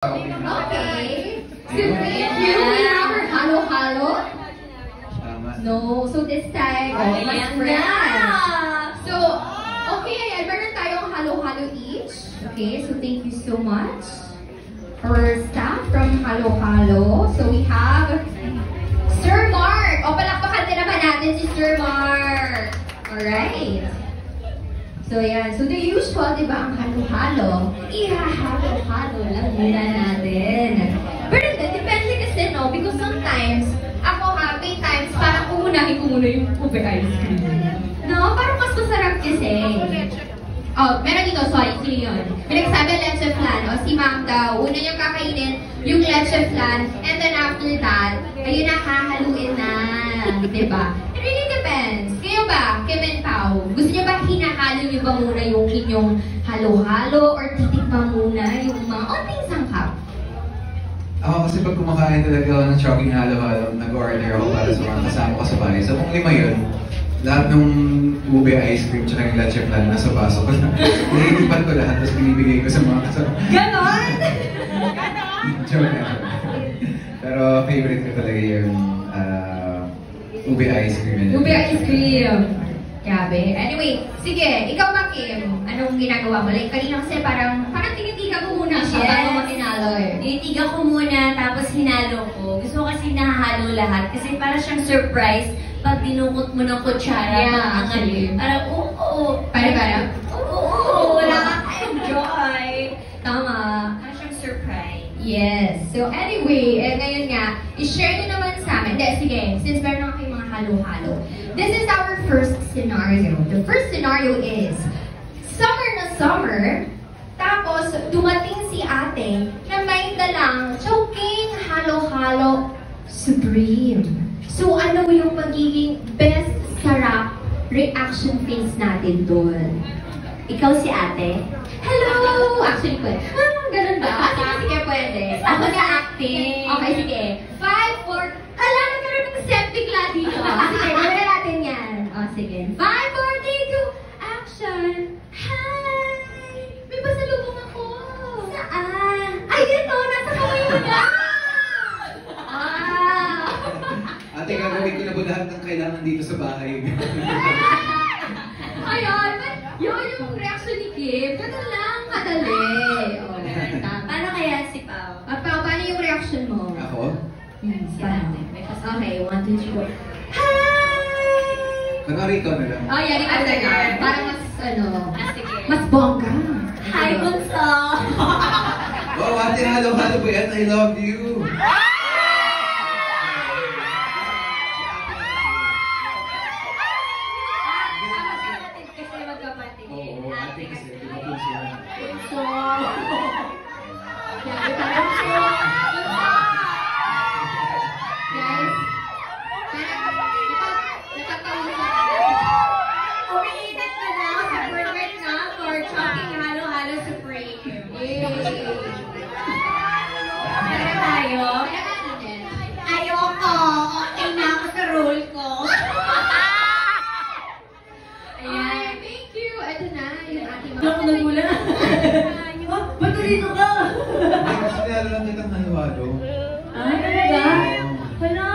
Okay. So thank you. We have our halo-halo. No. So this time, mas fresh. So, okay, ayan. Meron tayong halo-halo each. Okay, so thank you so much. Our staff from Halo-Halo. So we have Sir Mark. O, palakpakan din naman natin si Sir Mark. Alright. So, yan. So, the usual, di ba, ang halo-halo, ihahalo-halo lang muna natin. Pero, depende kasi, no? Because sometimes, ako may times, parang uunahin ko muna yung ube ice cream. No? Parang mas masarap kasi. Oh, meron dito, sorry, sino yun? May nagsabi leche flan. O, si Ma'am daw, una niyang kakainin yung leche flan, and then after that, ayun na, hahaluin na. Diba? It really depends. Kayo ba, Kim and Pao, gusto niyo ba hinahalo niyo ba muna yung inyong halo-halo or titikman muna yung mga onting sangkap? Ako kasi pag kumakain talaga ako ng Chowking halo-halo, nag-order ako para sa mga kasama ko sa bahay. So kung lima yun, lahat ng ube ice cream tsaka yung leche flan nasa baso ko. Naiitipan ko lahat, tapos binibigay ko sa mga kasama. Ganon? Joke na. Pero favorite ko talaga yung ube ice cream. Ube ice cream. Grabe. Anyway, sige, ikaw ba, Kim? Anong ginagawa mo? Like, kanina kasi parang tinitigan ko muna siya bago makinalo eh. Tinitigan ko muna, tapos hinalo ko. Gusto ko kasi nahahalo lahat. Kasi para siyang surprise pag dinukot mo ng kutsara. Yeah, actually. Parang, oo. Parang? Oo, wala kang enjoy. Tama. Para siyang surprise. Yes. So anyway, ngayon nga, i-share nyo naman sa amin. Sige, since meron na kayong mga halo-halo. This is our first scenario. The first scenario is, summer na summer, tapos dumating si ate na may dalang Chowking halo-halo supreme. So ano yung magiging best sarap reaction face natin doon? Ikaw si ate? Hello! Actually, pwede. Ganun ba? Sige, pwede. Ako na acting. Okay, sige. 5, 4, ala, nagkaroon ng septic la dito. Sige, gawin natin yan. O, sige. 5, 4, 3, 2, action! Hi! May pasalubong ako. Saan? Ayun o, nasa kamay mo na! Ate, gagawin ko na po lahat ng kailangan dito sa bahay. Ayun, yun yung reaction ni Kim. Ganun lang, madali. Paano kaya si Pao? Paano yung reaction mo? Ako? Si ate. Okay, 1, 2, 3, 4. Hi! Kunwari ikaw na lang. Oh, yan, ikaw na lang. Parang mas, Sige. mas bongga. Hi, Bunso! Wow, ate, halo-halo po yan. I love you. Kasi magkapatid. Oo, ate kasi. Pinapun siya. Bunso! Grabe, parang siya. Guys, parang nakatawa sa Umiinit na na sa perfect na for Chowking halo-halo supreme. Tara tayo. Ayoko. Okay na ako sa role ko. Ayan, thank you. Ito na, yung ating mga... Ako nagulat. Ba't dito ka? Sinalo lang kitang halo-halo. Ay, talaga? Wala.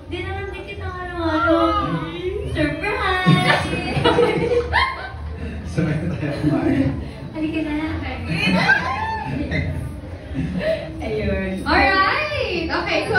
Di naman din kita halo-halo. Surprise! Sabay na tayo kumain. Halika na. Ayun. Alright! Okay, so